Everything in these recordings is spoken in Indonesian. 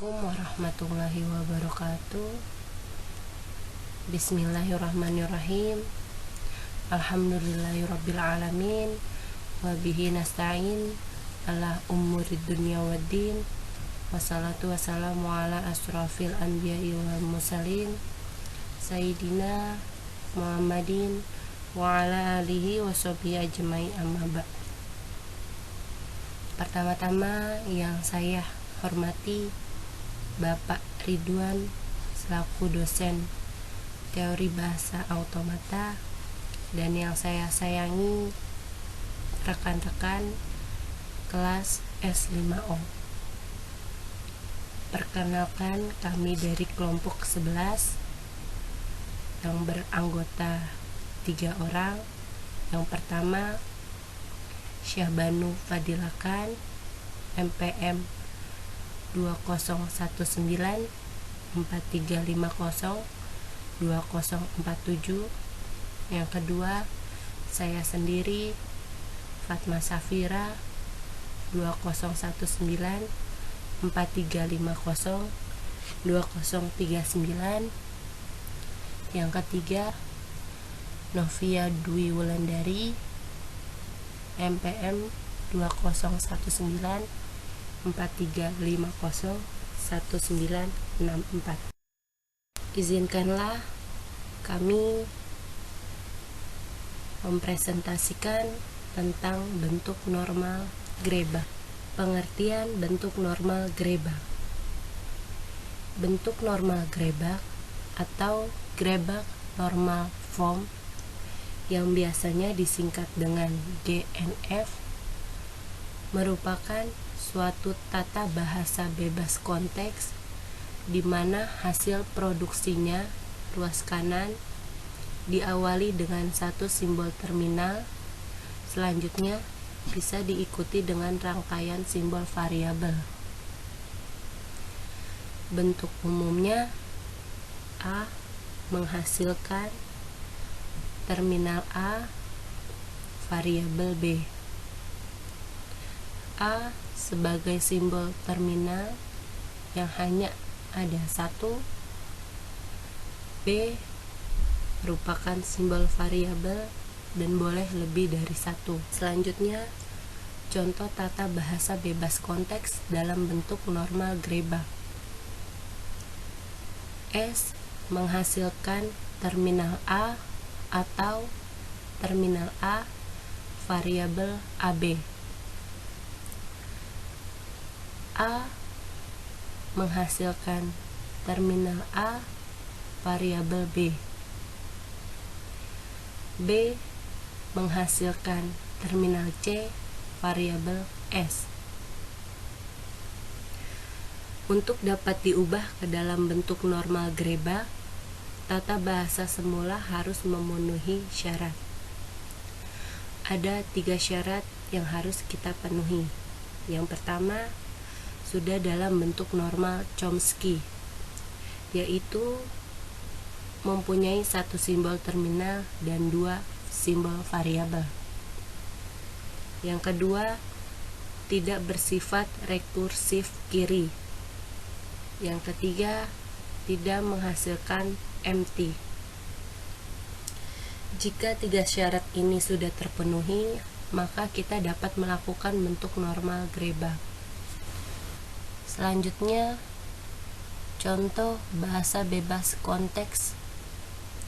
Assalamualaikum warahmatullahi wabarakatuh. Bismillahirrahmanirrahim. Alhamdulillahirabbil alamin. Wa bihi nasta'in ala umurid dunya waddin. Wassalatu wassalamu ala asrafil anbiya'i wal mursalin Sayyidina Muhammadin wa ala alihi wa sahbihi ajma'i amma ba'd. Pertama-tama yang saya hormati Bapak Ridwan selaku dosen teori bahasa automata, dan yang saya sayangi rekan-rekan kelas S5O. Perkenalkan, kami dari kelompok 11 yang beranggota 3 orang. Yang pertama Syahbanu Fadilakan, MPM 2019 4350 2047. Yang kedua saya sendiri, Fatma Safira 2019 4350 2039. Yang ketiga Novia Dwi Wulandari, MPM 2019 4350 1964. Izinkanlah kami mempresentasikan tentang bentuk normal Grebag. Pengertian bentuk normal Grebag. Bentuk normal Grebag atau Grebag Normal Form yang biasanya disingkat dengan GNF merupakan suatu tata bahasa bebas konteks di mana hasil produksinya ruas kanan diawali dengan satu simbol terminal, selanjutnya bisa diikuti dengan rangkaian simbol variabel. Bentuk umumnya A menghasilkan terminal A, variabel B. A sebagai simbol terminal yang hanya ada satu, B merupakan simbol variabel dan boleh lebih dari satu. Selanjutnya, contoh tata bahasa bebas konteks dalam bentuk normal Grebag. S menghasilkan terminal A atau terminal A, variabel AB. A menghasilkan terminal A, variabel B. B menghasilkan terminal C, variabel S. Untuk dapat diubah ke dalam bentuk normal Grebag, tata bahasa semula harus memenuhi syarat. Ada 3 syarat yang harus kita penuhi. Yang pertama, sudah dalam bentuk normal Chomsky, yaitu mempunyai 1 simbol terminal dan 2 simbol variabel. Yang kedua, tidak bersifat rekursif kiri. Yang ketiga, tidak menghasilkan empty. Jika 3 syarat ini sudah terpenuhi, maka kita dapat melakukan bentuk normal Grebag. Selanjutnya, contoh bahasa bebas konteks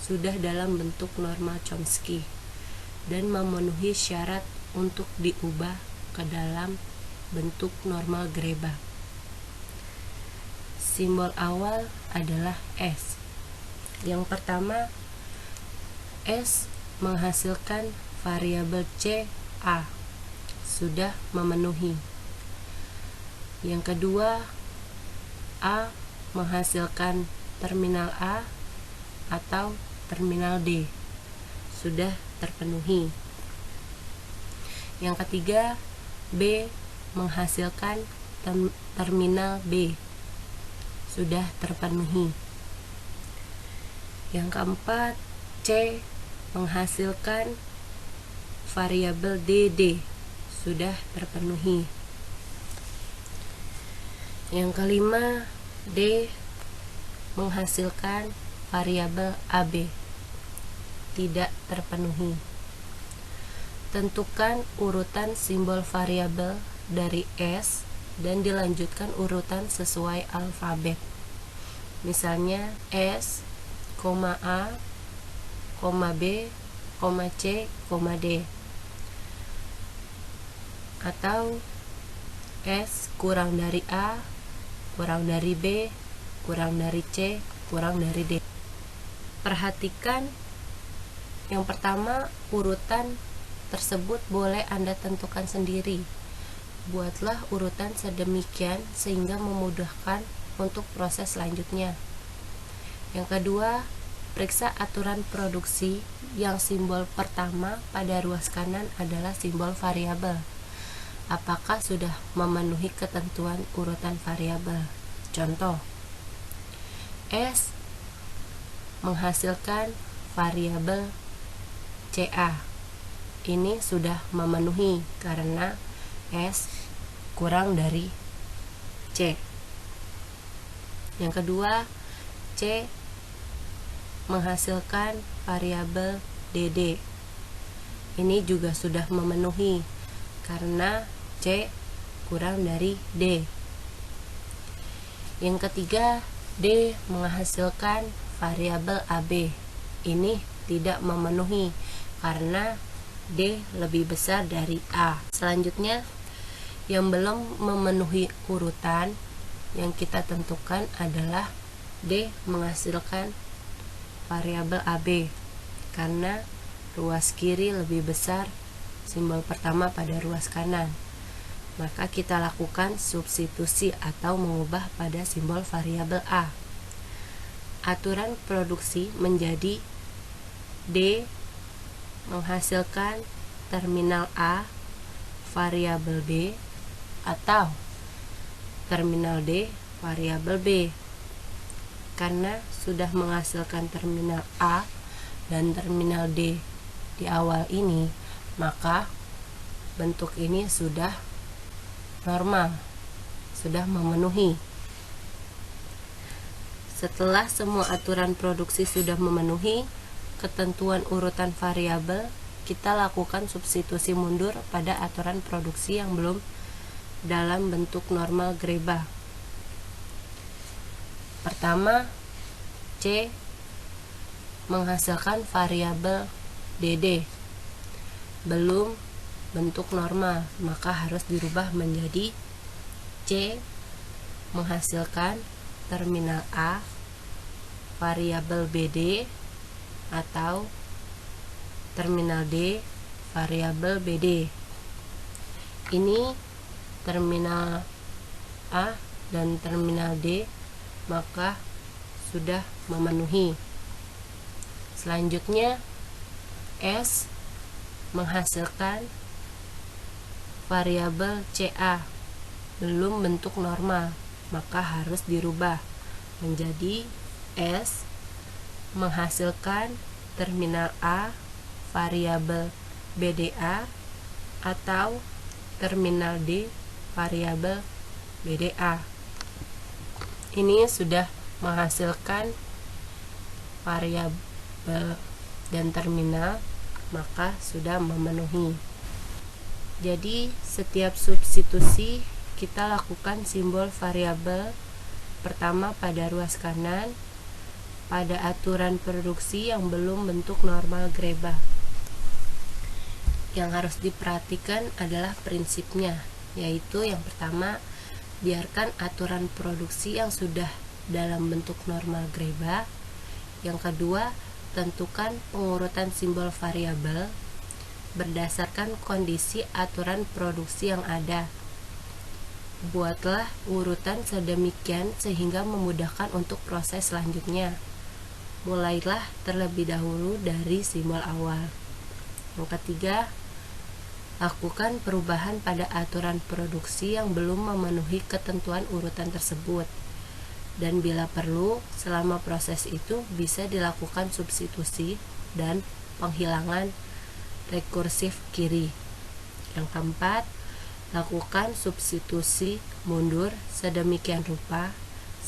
sudah dalam bentuk normal Chomsky dan memenuhi syarat untuk diubah ke dalam bentuk normal Grebag. Simbol awal adalah S. Yang pertama, S menghasilkan variabel C, A, sudah memenuhi. Yang kedua, A menghasilkan terminal A atau terminal D, sudah terpenuhi. Yang ketiga, B menghasilkan terminal B, sudah terpenuhi. Yang keempat, C menghasilkan variabel DD, sudah terpenuhi. Yang kelima, D. Menghasilkan variabel AB tidak terpenuhi. Tentukan urutan simbol variabel dari S dan dilanjutkan urutan sesuai alfabet. Misalnya S, A, B, C, D. Atau S kurang dari A, kurang dari B, kurang dari C, kurang dari D. Perhatikan yang pertama, urutan tersebut boleh Anda tentukan sendiri. Buatlah urutan sedemikian sehingga memudahkan untuk proses selanjutnya. Yang kedua, periksa aturan produksi yang simbol pertama pada ruas kanan adalah simbol variabel. Apakah sudah memenuhi ketentuan urutan variabel? Contoh, S menghasilkan variabel CA. Ini sudah memenuhi karena S kurang dari C. Yang kedua, C menghasilkan variabel DD. Ini juga sudah memenuhi karena C kurang dari D. Yang ketiga, D menghasilkan variabel AB. Ini tidak memenuhi karena D lebih besar dari A. Selanjutnya, yang belum memenuhi urutan yang kita tentukan adalah D menghasilkan variabel AB karena ruas kiri lebih besar simbol pertama pada ruas kanan. Maka kita lakukan substitusi atau mengubah pada simbol variabel A. Aturan produksi menjadi D menghasilkan terminal A variabel B atau terminal D variabel B. Karena sudah menghasilkan terminal A dan terminal D di awal ini, maka bentuk ini sudah normal, sudah memenuhi. Setelah semua aturan produksi sudah memenuhi ketentuan urutan variabel, kita lakukan substitusi mundur pada aturan produksi yang belum dalam bentuk normal greba. Pertama, C menghasilkan variabel DD belum bentuk normal, maka harus dirubah menjadi C menghasilkan terminal A variabel BD atau terminal D variabel BD. Ini terminal A dan terminal D, maka sudah memenuhi. Selanjutnya, S menghasilkan variabel CA belum bentuk normal, maka harus dirubah menjadi S menghasilkan terminal A variabel BDA atau terminal D variabel BDA. Ini sudah menghasilkan variabel dan terminal, maka sudah memenuhi. Jadi setiap substitusi kita lakukan simbol variabel pertama pada ruas kanan pada aturan produksi yang belum bentuk normal greba. Yang harus diperhatikan adalah prinsipnya, yaitu yang pertama, biarkan aturan produksi yang sudah dalam bentuk normal greba. Yang kedua, tentukan pengurutan simbol variabel berdasarkan kondisi aturan produksi yang ada. Buatlah urutan sedemikian sehingga memudahkan untuk proses selanjutnya. Mulailah terlebih dahulu dari simbol awal. Yang ketiga, lakukan perubahan pada aturan produksi yang belum memenuhi ketentuan urutan tersebut. Dan bila perlu, selama proses itu bisa dilakukan substitusi dan penghilangan rekursif kiri. Yang keempat, lakukan substitusi mundur sedemikian rupa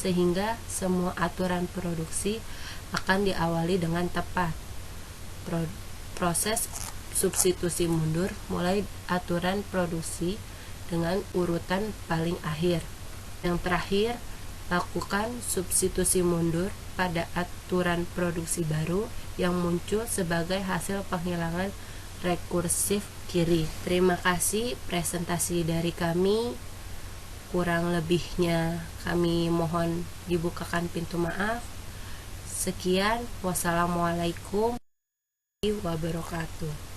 sehingga semua aturan produksi akan diawali dengan tepat. Proses substitusi mundur mulai aturan produksi dengan urutan paling akhir. Yang terakhir, lakukan substitusi mundur pada aturan produksi baru yang muncul sebagai hasil penghilangan rekursif kiri. Terima kasih presentasi dari kami. Kurang lebihnya kami mohon dibukakan pintu maaf. Sekian, wassalamualaikum warahmatullahi wabarakatuh.